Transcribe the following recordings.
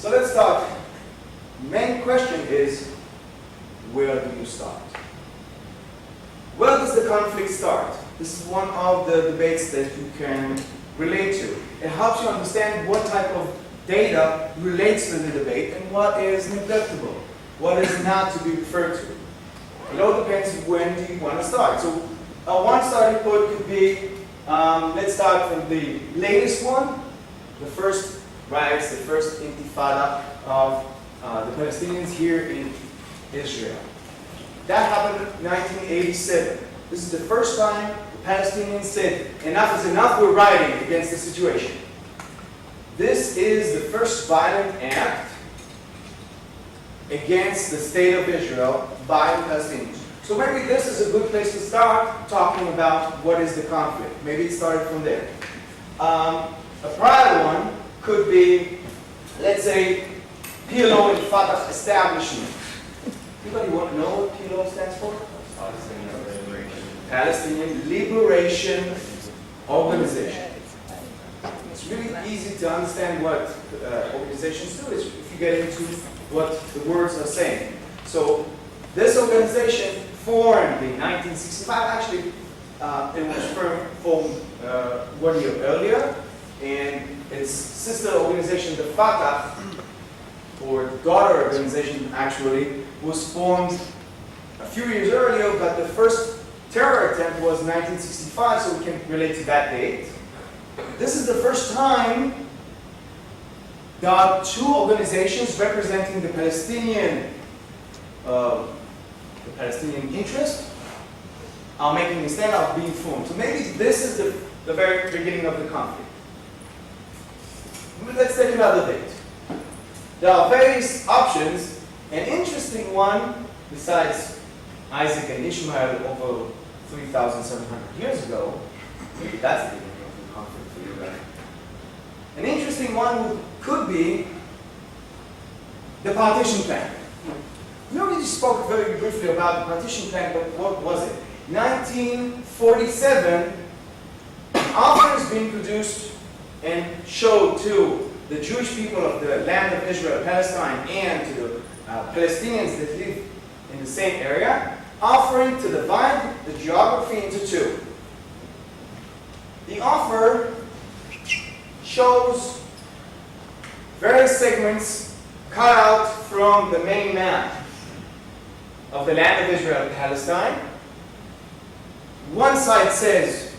So let's start. Main question is, where do you start? Where does the conflict start? This is one of the debates that you can relate to. It helps you understand what type of data relates to the debate and what is neglectable, what is not to be referred to. It all depends when do you want to start. So one starting point could be, let's start from the latest one, the first riots, the first intifada of the Palestinians here in Israel. That happened in 1987. This is the first time the Palestinians said, enough is enough, we're rioting against the situation. This is the first violent act against the state of Israel by the Palestinians. So maybe this is a good place to start talking about what is the conflict. Maybe it started from there. A prior one could be, let's say, PLO and Fatah establishment. Anybody want to know what PLO stands for? Palestinian Liberation Organization. It's really easy to understand what organizations do if you get into what the words are saying. So this organization formed in 1965. Actually, it was formed 1 year earlier, and its sister organization, the Fatah, or daughter organization actually, was formed a few years earlier, but the first terror attempt was 1965, so we can relate to that date. This is the first time that two organizations representing the Palestinian interest are making a stand, are being formed. So maybe this is the very beginning of the conflict. Let's take another date. There are various options. An interesting one, besides Isaac and Ishmael over 3,700 years ago, maybe that's the beginning of the conflict for you guys. An interesting one could be the partition plan. We already spoke very briefly about the partition plan, but what was it? 1947, offers being produced and showed to the Jewish people of the land of Israel, Palestine, and to the Palestinians that live in the same area, offering to divide the geography into two. The offer shows various segments cut out from the main map of the land of Israel, Palestine. One side says,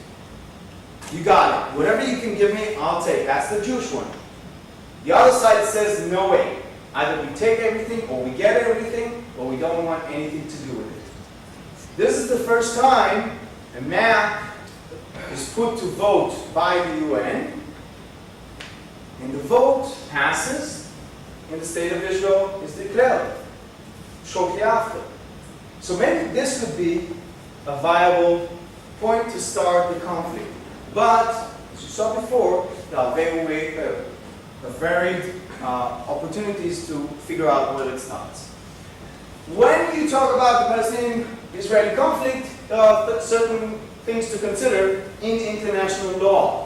you got it. Whatever you can give me, I'll take. That's the Jewish one. The other side says, no way. Either we take everything, or we get everything, or we don't want anything to do with it. This is the first time a map is put to vote by the UN, and the vote passes, and the state of Israel is declared shortly after. So maybe this could be a viable point to start the conflict. But, as you saw before, there are varied opportunities to figure out where it starts. When you talk about the Palestinian-Israeli conflict, there are certain things to consider in international law.